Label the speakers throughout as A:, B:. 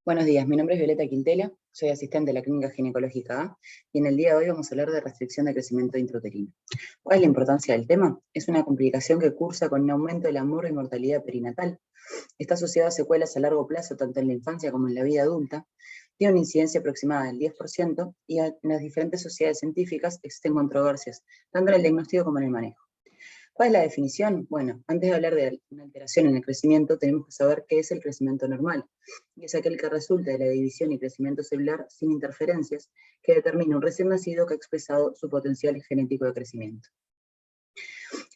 A: Buenos días, mi nombre es Violeta Quintela, soy asistente de la Clínica Ginecológica A y en el día de hoy vamos a hablar de restricción de crecimiento intrauterino. ¿Cuál es la importancia del tema? Es una complicación que cursa con un aumento de la morbi-mortalidad perinatal. Está asociada a secuelas a largo plazo tanto en la infancia como en la vida adulta, tiene una incidencia aproximada del 10% y en las diferentes sociedades científicas existen controversias, tanto en el diagnóstico como en el manejo. ¿Cuál es la definición? Bueno, antes de hablar de una alteración en el crecimiento, tenemos que saber qué es el crecimiento normal. Y es aquel que resulta de la división y crecimiento celular sin interferencias, que determina un recién nacido que ha expresado su potencial genético de crecimiento.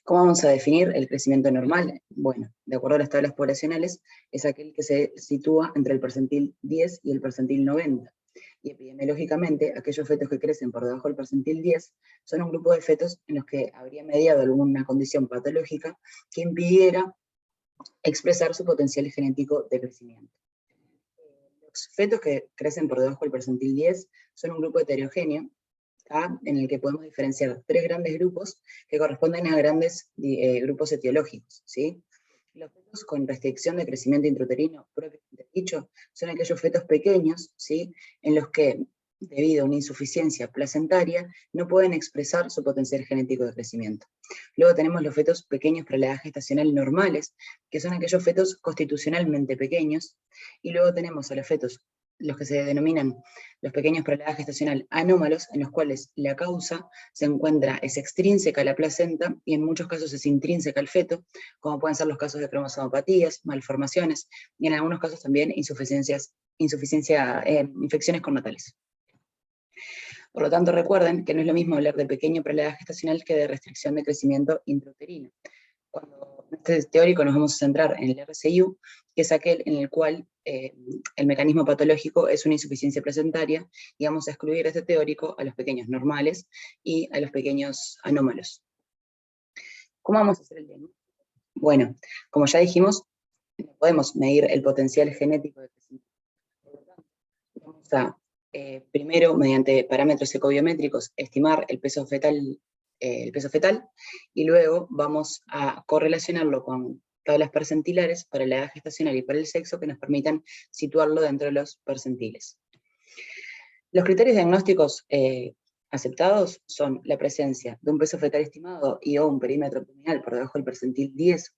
A: ¿Cómo vamos a definir el crecimiento normal? Bueno, de acuerdo a las tablas poblacionales, es aquel que se sitúa entre el percentil 10 y el percentil 90. Y epidemiológicamente, aquellos fetos que crecen por debajo del percentil 10 son un grupo de fetos en los que habría mediado alguna condición patológica que impidiera expresar su potencial genético de crecimiento. Los fetos que crecen por debajo del percentil 10 son un grupo heterogéneo, en el que podemos diferenciar tres grandes grupos que corresponden a grandes grupos etiológicos, ¿sí? Los fetos con restricción de crecimiento intrauterino, propiamente dicho, son aquellos fetos pequeños, ¿sí? En los que, debido a una insuficiencia placentaria, no pueden expresar su potencial genético de crecimiento. Luego tenemos los fetos pequeños para la edad gestacional normales, que son aquellos fetos constitucionalmente pequeños, y luego tenemos a los fetos, los que se denominan los pequeños para la edad gestacional anómalos, en los cuales la causa es extrínseca a la placenta y en muchos casos es intrínseca al feto, como pueden ser los casos de cromosomopatías, malformaciones y en algunos casos también infecciones cornatales. Por lo tanto, recuerden que no es lo mismo hablar de pequeño para la edad gestacional que de restricción de crecimiento intrauterino. Cuando en este teórico nos vamos a centrar en el RCIU, que es aquel en el cual el mecanismo patológico es una insuficiencia placentaria, y vamos a excluir de este teórico a los pequeños normales y a los pequeños anómalos. ¿Cómo vamos a hacer el diagnóstico? Bueno, como ya dijimos, podemos medir el potencial genético de crecimiento. Vamos a, primero, mediante parámetros ecobiométricos, estimar el peso fetal, y luego vamos a correlacionarlo con tablas percentilares para la edad gestacional y para el sexo que nos permitan situarlo dentro de los percentiles. Los criterios diagnósticos aceptados son la presencia de un peso fetal estimado y o un perímetro abdominal por debajo del percentil 10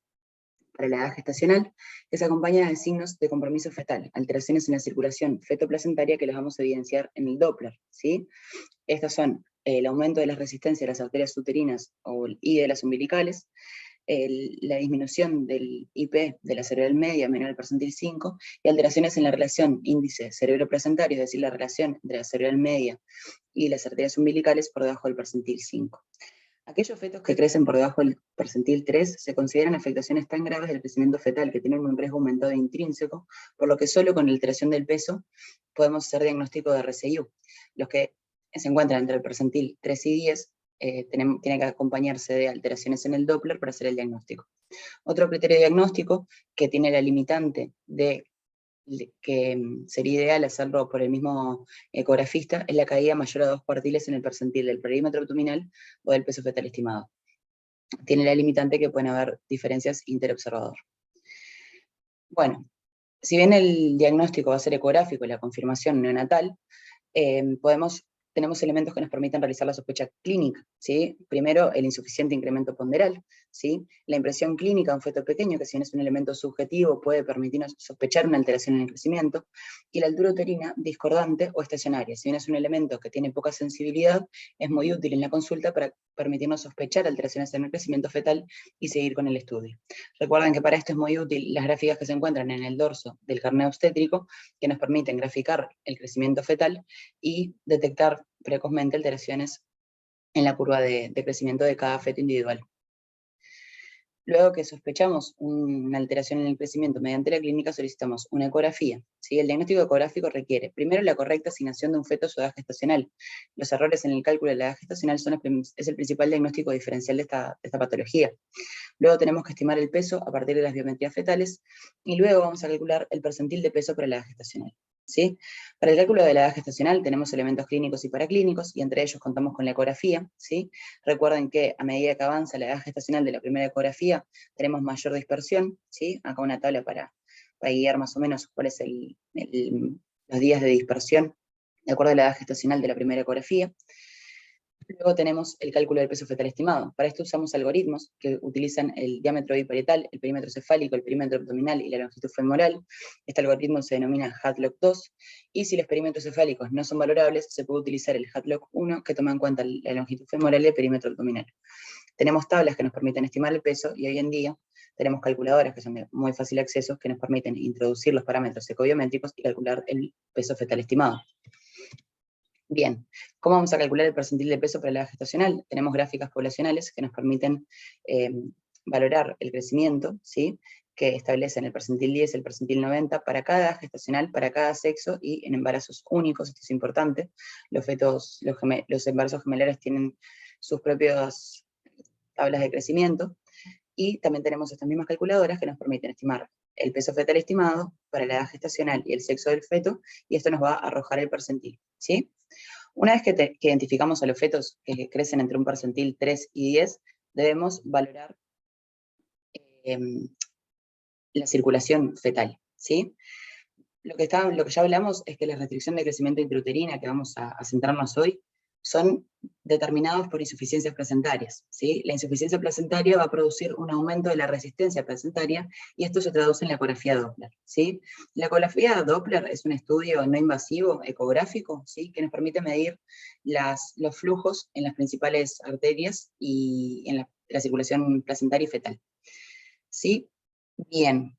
A: para la edad gestacional, que se acompaña de signos de compromiso fetal, alteraciones en la circulación fetoplacentaria que los vamos a evidenciar en el Doppler, ¿sí? Estos son el aumento de la resistencia de las arterias uterinas y de las umbilicales, la disminución del IP de la cerebral media menor al percentil 5, y alteraciones en la relación índice cerebroplacentario, es decir, la relación entre la cerebral media y las arterias umbilicales por debajo del percentil 5. Aquellos fetos que crecen por debajo del percentil 3 se consideran afectaciones tan graves del crecimiento fetal que tienen un riesgo aumentado intrínseco, por lo que solo con la alteración del peso podemos hacer diagnóstico de RCIU. Los que se encuentran entre el percentil 3 y 10 tienen que acompañarse de alteraciones en el Doppler para hacer el diagnóstico. Otro criterio diagnóstico que tiene la limitante de que sería ideal hacerlo por el mismo ecografista, es la caída mayor a 2 cuartiles en el percentil del perímetro abdominal o del peso fetal estimado. Tiene la limitante que pueden haber diferencias interobservador. Bueno, si bien el diagnóstico va a ser ecográfico y la confirmación neonatal, tenemos elementos que nos permiten realizar la sospecha clínica, ¿sí? Primero, el insuficiente incremento ponderal, ¿sí? La impresión clínica de un feto pequeño, que si bien es un elemento subjetivo, puede permitirnos sospechar una alteración en el crecimiento, y la altura uterina discordante o estacionaria. Si bien es un elemento que tiene poca sensibilidad, es muy útil en la consulta para permitirnos sospechar alteraciones en el crecimiento fetal y seguir con el estudio. Recuerden que para esto es muy útil las gráficas que se encuentran en el dorso del carné obstétrico, que nos permiten graficar el crecimiento fetal y detectar precozmente alteraciones en la curva de crecimiento de cada feto individual. Luego que sospechamos una alteración en el crecimiento mediante la clínica, solicitamos una ecografía, ¿sí? El diagnóstico ecográfico requiere, primero, la correcta asignación de un feto a su edad gestacional. Los errores en el cálculo de la edad gestacional es el principal diagnóstico diferencial de esta patología. Luego tenemos que estimar el peso a partir de las biometrías fetales, y luego vamos a calcular el percentil de peso para la edad gestacional, ¿sí? Para el cálculo de la edad gestacional tenemos elementos clínicos y paraclínicos, y entre ellos contamos con la ecografía, ¿sí? Recuerden que a medida que avanza la edad gestacional de la primera ecografía, tenemos mayor dispersión, ¿sí? Acá una tabla para para guiar más o menos cuál es los días de dispersión, de acuerdo a la edad gestacional de la primera ecografía. Luego tenemos el cálculo del peso fetal estimado. Para esto usamos algoritmos que utilizan el diámetro biparietal, el perímetro cefálico, el perímetro abdominal y la longitud femoral. Este algoritmo se denomina Hadlock-2, y si los perímetros cefálicos no son valorables, se puede utilizar el Hadlock-1, que toma en cuenta la longitud femoral y el perímetro abdominal. Tenemos tablas que nos permiten estimar el peso, y hoy en día tenemos calculadoras que son de muy fácil acceso, que nos permiten introducir los parámetros ecobiométricos y calcular el peso fetal estimado. Bien, ¿cómo vamos a calcular el percentil de peso para la edad gestacional? Tenemos gráficas poblacionales que nos permiten valorar el crecimiento, ¿sí?, que establecen el percentil 10 y el percentil 90 para cada edad gestacional, para cada sexo, y en embarazos únicos. Esto es importante. Los embarazos gemelares tienen sus propias tablas de crecimiento, y también tenemos estas mismas calculadoras que nos permiten estimar el peso fetal estimado para la edad gestacional y el sexo del feto, y esto nos va a arrojar el percentil, ¿sí? Una vez que identificamos a los fetos que crecen entre un percentil 3 y 10, debemos valorar la circulación fetal, ¿sí? Lo que ya hablamos es que la restricción de crecimiento intrauterina, que vamos a centrarnos hoy, son determinados por insuficiencias placentarias, ¿sí? La insuficiencia placentaria va a producir un aumento de la resistencia placentaria, y esto se traduce en la ecografía Doppler, ¿sí? La ecografía Doppler es un estudio no invasivo, ecográfico, ¿sí?, que nos permite medir los flujos en las principales arterias y en la circulación placentaria y fetal, ¿sí? Bien.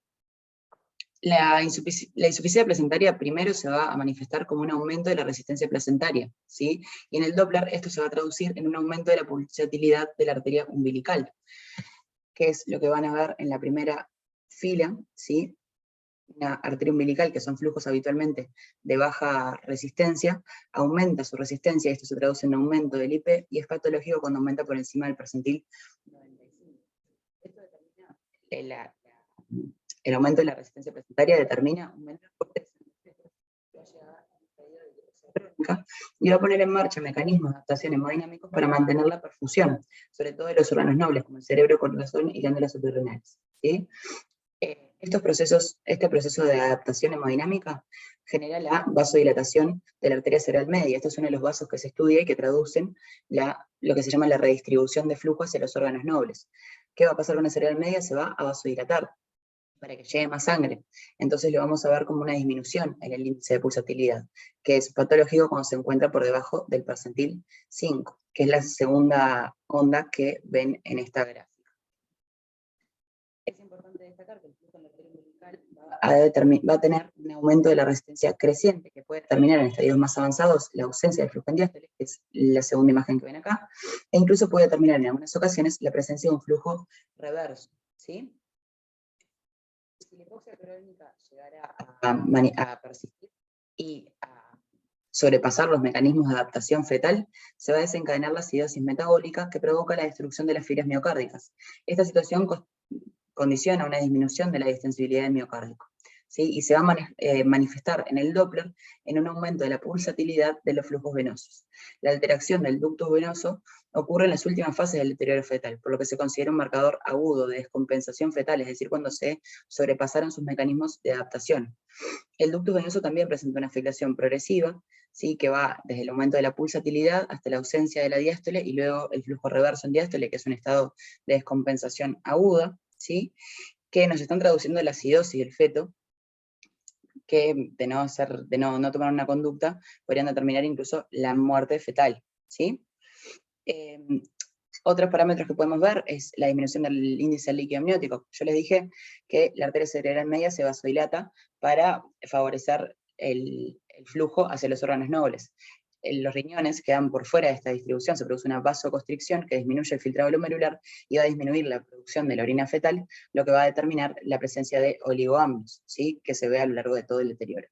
A: La insuficiencia placentaria primero se va a manifestar como un aumento de la resistencia placentaria, ¿sí? Y en el Doppler esto se va a traducir en un aumento de la pulsatilidad de la arteria umbilical, que es lo que van a ver en la primera fila, ¿sí? Una arteria umbilical, que son flujos habitualmente de baja resistencia, aumenta su resistencia, y esto se traduce en aumento del IP, y es patológico cuando aumenta por encima del percentil 95. Esto determina el aumento de la resistencia placentaria, determina un menor corte y va a poner en marcha mecanismos de adaptación hemodinámicos para mantener la perfusión, sobre todo de los órganos nobles, como el cerebro, corazón y glándulas suprarrenales, ¿sí? Este proceso de adaptación hemodinámica genera la vasodilatación de la arteria cerebral media. Este es uno de los vasos que se estudia y que traducen lo que se llama la redistribución de flujo hacia los órganos nobles. ¿Qué va a pasar con la cerebral media? Se va a vasodilatar para que llegue más sangre. Entonces lo vamos a ver como una disminución en el índice de pulsatilidad, que es patológico cuando se encuentra por debajo del percentil 5, que es la segunda onda que ven en esta gráfica. Es importante destacar que el flujo en la arteria umbilical va a tener un aumento de la resistencia creciente, que puede determinar en estadios más avanzados la ausencia de flujo en diástole, que es la segunda imagen que ven acá, e incluso puede determinar en algunas ocasiones la presencia de un flujo reverso, ¿sí? Si la hipoxia crónica llegara a persistir y a sobrepasar los mecanismos de adaptación fetal, se va a desencadenar la acidosis metabólica, que provoca la destrucción de las fibras miocárdicas. Esta situación condiciona una disminución de la distensibilidad del miocárdico, ¿sí? Y se va a manifestar en el Doppler en un aumento de la pulsatilidad de los flujos venosos. La alteración del ducto venoso ocurre en las últimas fases del deterioro fetal, por lo que se considera un marcador agudo de descompensación fetal, es decir, cuando se sobrepasaron sus mecanismos de adaptación. El ducto venoso también presenta una afectación progresiva, ¿sí?, que va desde el aumento de la pulsatilidad hasta la ausencia de la diástole, y luego el flujo reverso en diástole, que es un estado de descompensación aguda, ¿sí?, que nos están traduciendo la acidosis del feto, que de no tomar una conducta, podrían determinar incluso la muerte fetal, ¿sí? Otros parámetros que podemos ver es la disminución del índice líquido amniótico. Yo les dije que la arteria cerebral media se vasodilata para favorecer el flujo hacia los órganos nobles. Los riñones quedan por fuera de esta distribución, se produce una vasoconstricción que disminuye el filtrado glomerular y va a disminuir la producción de la orina fetal, lo que va a determinar la presencia de oligoamnios, ¿sí?, que se ve a lo largo de todo el deterioro.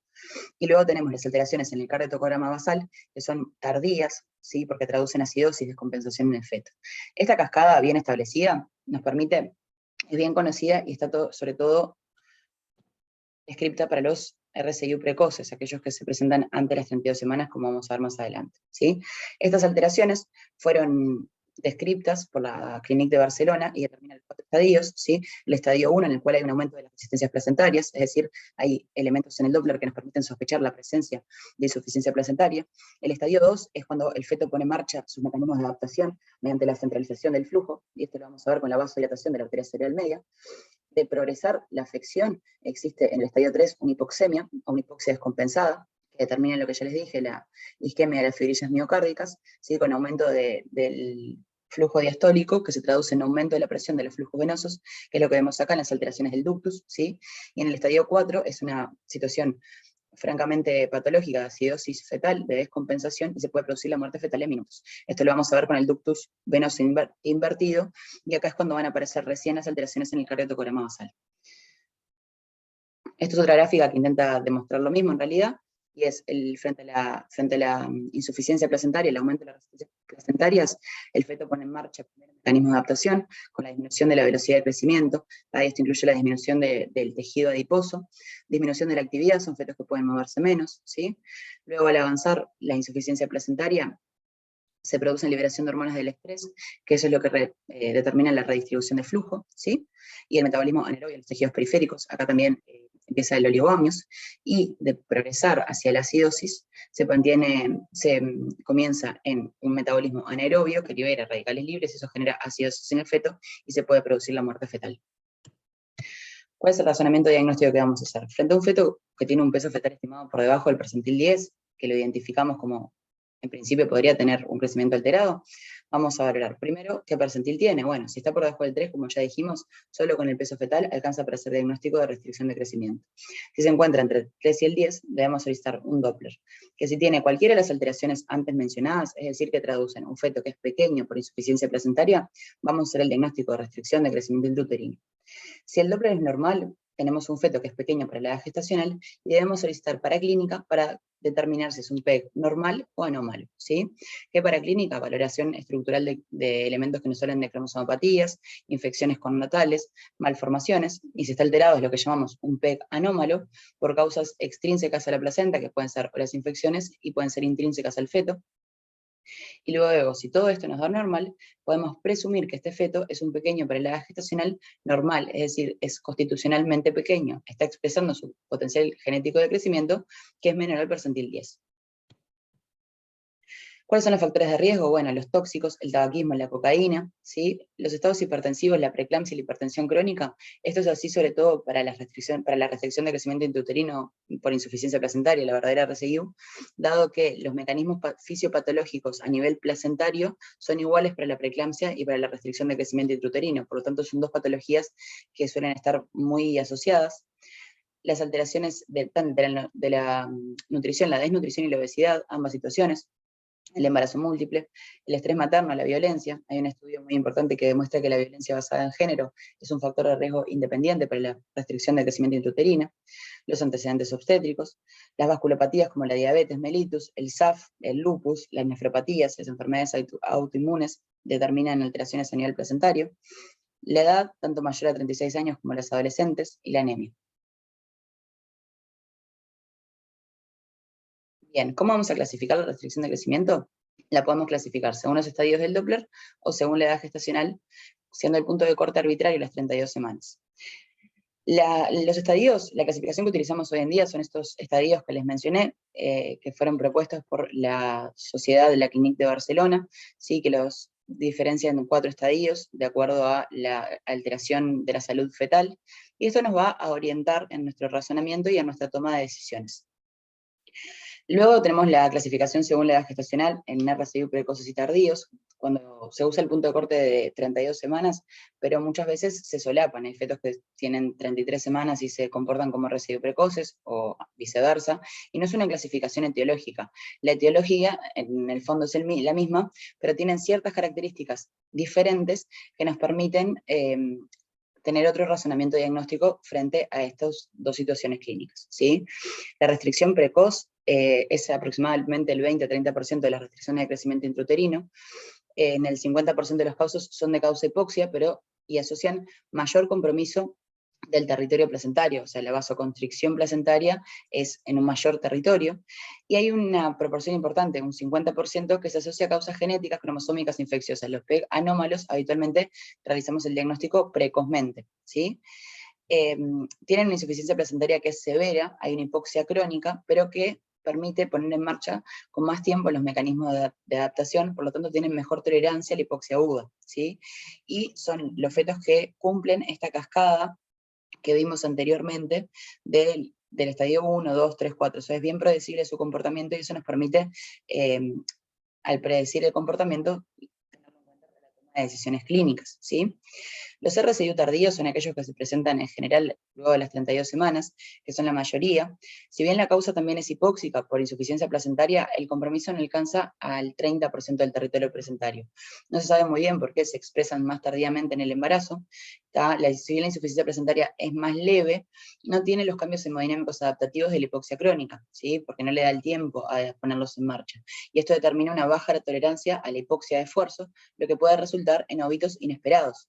A: Y luego tenemos las alteraciones en el cardiotocograma basal, que son tardías, ¿sí?, porque traducen acidosis y descompensación en el feto. Esta cascada bien establecida nos permite, es bien conocida y está sobre todo descripta para los RCIU precoces, aquellos que se presentan antes de las 32 semanas, como vamos a ver más adelante, ¿sí? Estas alteraciones fueron descriptas por la Clínica de Barcelona y determinan 4 estadios, ¿sí? El estadio 1, en el cual hay un aumento de las resistencias placentarias, es decir, hay elementos en el Doppler que nos permiten sospechar la presencia de insuficiencia placentaria. El estadio 2 es cuando el feto pone en marcha sus mecanismos de adaptación mediante la centralización del flujo, y esto lo vamos a ver con la vasodilatación de la arteria cerebral media. De progresar la afección, existe en el estadio 3 una hipoxemia, o una hipoxia descompensada, que determina lo que ya les dije, la isquemia de las fibrillas miocárdicas, ¿sí? Con aumento del flujo diastólico, que se traduce en aumento de la presión de los flujos venosos, que es lo que vemos acá en las alteraciones del ductus, ¿sí? Y en el estadio 4 es una situación francamente patológica de acidosis fetal, de descompensación, y se puede producir la muerte fetal en minutos. Esto lo vamos a ver con el ductus venoso invertido, y acá es cuando van a aparecer recién las alteraciones en el cardiotocograma basal. Esta es otra gráfica que intenta demostrar lo mismo en realidad, y es frente a la insuficiencia placentaria, el aumento de las resistencias placentarias, el feto pone en marcha primeros mecanismos de adaptación, con la disminución de la velocidad de crecimiento. Esto incluye la disminución del tejido adiposo, disminución de la actividad, son fetos que pueden moverse menos, ¿sí? Luego, al avanzar la insuficiencia placentaria, se produce liberación de hormonas del estrés, que eso es lo que determina la redistribución de flujo, ¿sí? Y el metabolismo anaerobio en los tejidos periféricos. Acá también empieza el oligómeos, y de progresar hacia la acidosis se comienza en un metabolismo anaerobio que libera radicales libres, eso genera acidosis en el feto y se puede producir la muerte fetal. ¿Cuál es el razonamiento diagnóstico que vamos a hacer? Frente a un feto que tiene un peso fetal estimado por debajo del percentil 10, que lo identificamos como, en principio podría tener un crecimiento alterado, vamos a valorar primero qué percentil tiene. Bueno, si está por debajo del 3, como ya dijimos, solo con el peso fetal alcanza para hacer diagnóstico de restricción de crecimiento. Si se encuentra entre el 3 y el 10, debemos solicitar un Doppler, que si tiene cualquiera de las alteraciones antes mencionadas, es decir, que traducen un feto que es pequeño por insuficiencia placentaria, vamos a hacer el diagnóstico de restricción de crecimiento intrauterino. Si el Doppler es normal, tenemos un feto que es pequeño para la edad gestacional, y debemos solicitar paraclínica para determinar si es un PEG normal o anómalo, ¿sí? ¿Qué paraclínica? Valoración estructural de elementos que nos hablan de cromosomopatías, infecciones connatales, malformaciones, y si está alterado es lo que llamamos un PEG anómalo, por causas extrínsecas a la placenta, que pueden ser las infecciones y pueden ser intrínsecas al feto. Y luego, si todo esto nos da normal, podemos presumir que este feto es un pequeño para la edad gestacional normal, es decir, es constitucionalmente pequeño, está expresando su potencial genético de crecimiento, que es menor al percentil 10. ¿Cuáles son los factores de riesgo? Bueno, los tóxicos, el tabaquismo, la cocaína, ¿sí? Los estados hipertensivos, la preeclampsia y la hipertensión crónica. Esto es así sobre todo para la restricción de crecimiento intrauterino por insuficiencia placentaria, la verdadera RSIU, dado que los mecanismos fisiopatológicos a nivel placentario son iguales para la preeclampsia y para la restricción de crecimiento intrauterino. Por lo tanto, son dos patologías que suelen estar muy asociadas. Las alteraciones de la nutrición, la desnutrición y la obesidad, ambas situaciones. El embarazo múltiple, el estrés materno, la violencia. Hay un estudio muy importante que demuestra que la violencia basada en género es un factor de riesgo independiente para la restricción del crecimiento intrauterino, los antecedentes obstétricos, las vasculopatías como la diabetes mellitus, el SAF, el lupus, las nefropatías, las enfermedades autoinmunes determinan alteraciones a nivel placentario, la edad, tanto mayor a 36 años como las adolescentes, y la anemia. Bien, ¿cómo vamos a clasificar la restricción de crecimiento? La podemos clasificar según los estadios del Doppler o según la edad gestacional, siendo el punto de corte arbitrario las 32 semanas. Los estadios, la clasificación que utilizamos hoy en día son estos estadios que les mencioné, que fueron propuestos por la Sociedad de la Clínica de Barcelona, ¿sí? Que los diferencian en 4 estadios de acuerdo a la alteración de la salud fetal, y esto nos va a orientar en nuestro razonamiento y en nuestra toma de decisiones. Luego tenemos la clasificación según la edad gestacional en RSIU precoces y tardíos, cuando se usa el punto de corte de 32 semanas, pero muchas veces se solapan. Hay fetos que tienen 33 semanas y se comportan como RSIU precoces, o viceversa, y no es una clasificación etiológica. La etiología, en el fondo, es la misma, pero tienen ciertas características diferentes que nos permiten tener otro razonamiento diagnóstico frente a estas dos situaciones clínicas, ¿sí? La restricción precoz es aproximadamente el 20-30% de las restricciones de crecimiento intrauterino. En el 50% de los casos son de causa hipoxia, y asocian mayor compromiso del territorio placentario, o sea, la vasoconstricción placentaria es en un mayor territorio, y hay una proporción importante, un 50%, que se asocia a causas genéticas cromosómicas infecciosas. Los PEG anómalos habitualmente realizamos el diagnóstico precozmente, ¿sí? Tienen una insuficiencia placentaria que es severa, hay una hipoxia crónica, pero que permite poner en marcha con más tiempo los mecanismos de adaptación, por lo tanto tienen mejor tolerancia a la hipoxia aguda, ¿sí? Y son los fetos que cumplen esta cascada que vimos anteriormente del estadio 1, 2, 3, 4. O sea, es bien predecible su comportamiento y eso nos permite, al predecir el comportamiento, tenerlo en cuenta para la toma de decisiones clínicas, ¿sí? Los RCIU tardíos son aquellos que se presentan en general luego de las 32 semanas, que son la mayoría. Si bien la causa también es hipóxica por insuficiencia placentaria, el compromiso no alcanza al 30% del territorio placentario. No se sabe muy bien por qué se expresan más tardíamente en el embarazo. Si bien la insuficiencia placentaria es más leve, no tiene los cambios hemodinámicos adaptativos de la hipoxia crónica, ¿sí? Porque no le da el tiempo a ponerlos en marcha. Y esto determina una baja tolerancia a la hipoxia de esfuerzo, lo que puede resultar en óbitos inesperados.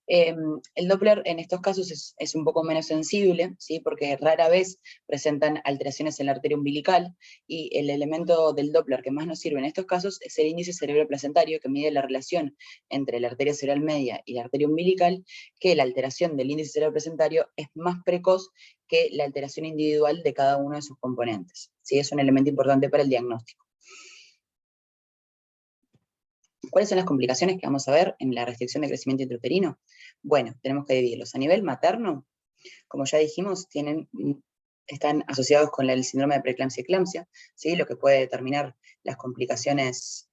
A: El Doppler en estos casos es un poco menos sensible, ¿sí? Porque rara vez presentan alteraciones en la arteria umbilical, y el elemento del Doppler que más nos sirve en estos casos es el índice cerebroplacentario, que mide la relación entre la arteria cerebral media y la arteria umbilical, que la alteración del índice cerebroplacentario es más precoz que la alteración individual de cada uno de sus componentes, ¿sí? Es un elemento importante para el diagnóstico. ¿Cuáles son las complicaciones que vamos a ver en la restricción de crecimiento intrauterino? Bueno, tenemos que dividirlos. A nivel materno, como ya dijimos, están asociados con el síndrome de preeclampsia-eclampsia, ¿sí? Lo que puede determinar las complicaciones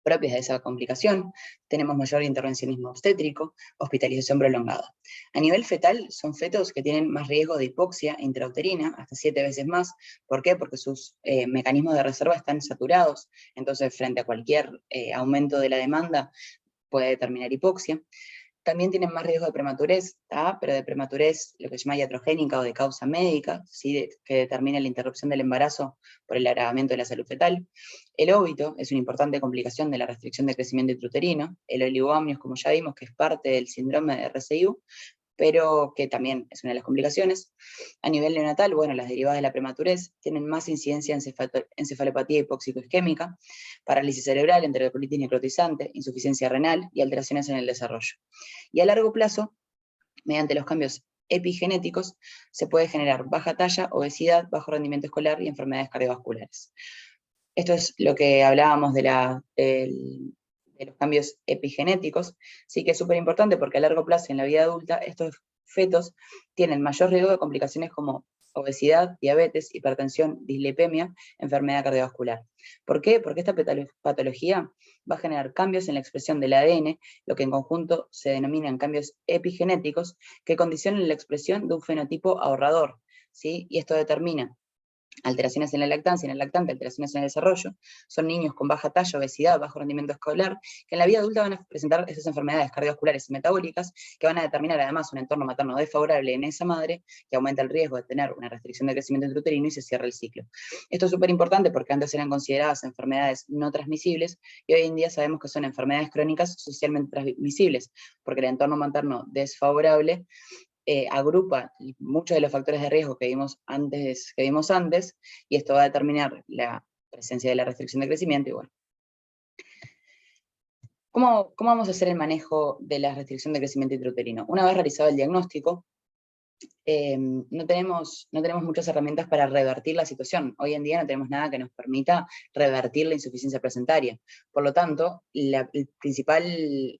A: propias de esa complicación. Tenemos mayor intervencionismo obstétrico, hospitalización prolongada. A nivel fetal, son fetos que tienen más riesgo de hipoxia intrauterina, hasta 7 veces más. ¿Por qué? Porque sus mecanismos de reserva están saturados, entonces frente a cualquier aumento de la demanda puede determinar hipoxia. También tienen más riesgo de prematurez, pero de prematurez lo que se llama iatrogénica o de causa médica, ¿sí? Que determina la interrupción del embarazo por el agravamiento de la salud fetal. El óbito es una importante complicación de la restricción de crecimiento intrauterino. El oligoamnios, como ya vimos, que es parte del síndrome de RCIU, pero que también es una de las complicaciones. A nivel neonatal, bueno, las derivadas de la prematurez tienen más incidencia en encefalopatía hipóxico-isquémica, parálisis cerebral, enterocolitis necrotizante, insuficiencia renal y alteraciones en el desarrollo. Y a largo plazo, mediante los cambios epigenéticos, se puede generar baja talla, obesidad, bajo rendimiento escolar y enfermedades cardiovasculares. Esto es lo que hablábamos de los cambios epigenéticos, sí que es súper importante porque a largo plazo en la vida adulta estos fetos tienen mayor riesgo de complicaciones como obesidad, diabetes, hipertensión, dislipemia, enfermedad cardiovascular. ¿Por qué? Porque esta patología va a generar cambios en la expresión del ADN, lo que en conjunto se denominan cambios epigenéticos, que condicionan la expresión de un fenotipo ahorrador, ¿sí? Y esto determina alteraciones en la lactancia, en el lactante, alteraciones en el desarrollo. Son niños con baja talla, obesidad, bajo rendimiento escolar, que en la vida adulta van a presentar esas enfermedades cardiovasculares y metabólicas, que van a determinar además un entorno materno desfavorable en esa madre, que aumenta el riesgo de tener una restricción de crecimiento intrauterino y se cierra el ciclo. Esto es súper importante porque antes eran consideradas enfermedades no transmisibles, y hoy en día sabemos que son enfermedades crónicas socialmente transmisibles, porque el entorno materno desfavorable agrupa muchos de los factores de riesgo que vimos antes, y esto va a determinar la presencia de la restricción de crecimiento. Y bueno, ¿cómo vamos a hacer el manejo de la restricción de crecimiento intrauterino? Una vez realizado el diagnóstico, no tenemos muchas herramientas para revertir la situación. Hoy en día no tenemos nada que nos permita revertir la insuficiencia placentaria. Por lo tanto, la principal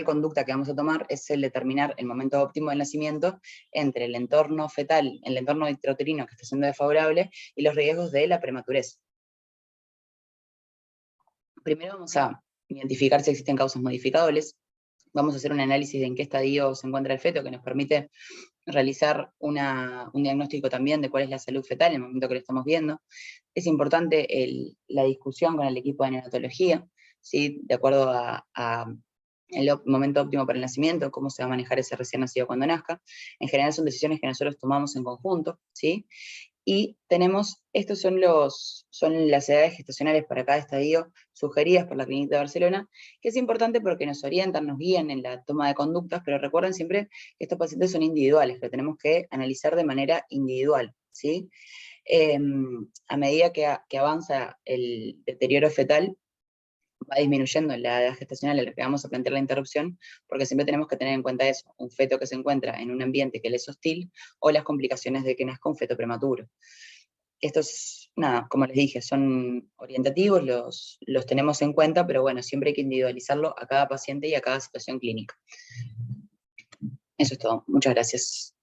A: conducta que vamos a tomar es el determinar el momento óptimo del nacimiento entre el entorno fetal, el entorno intrauterino que está siendo desfavorable, y los riesgos de la prematurez. Primero vamos a identificar si existen causas modificables. Vamos a hacer un análisis de en qué estadio se encuentra el feto, que nos permite realizar un diagnóstico también de cuál es la salud fetal en el momento que lo estamos viendo. Es importante la discusión con el equipo de neonatología, ¿sí? De acuerdo el momento óptimo para el nacimiento, cómo se va a manejar ese recién nacido cuando nazca. En general son decisiones que nosotros tomamos en conjunto, ¿sí? y estos son las edades gestacionales para cada estadio sugeridas por la Clínica de Barcelona, que es importante porque nos orientan, nos guían en la toma de conductas, pero recuerden siempre que estos pacientes son individuales, que tenemos que analizar de manera individual, ¿sí? A medida que avanza el deterioro fetal, va disminuyendo la edad gestacional en la que vamos a plantear la interrupción, porque siempre tenemos que tener en cuenta eso, un feto que se encuentra en un ambiente que le es hostil, o las complicaciones de que nazca un feto prematuro. Estos, nada, como les dije, son orientativos, los tenemos en cuenta, pero bueno, siempre hay que individualizarlo a cada paciente y a cada situación clínica. Eso es todo. Muchas gracias.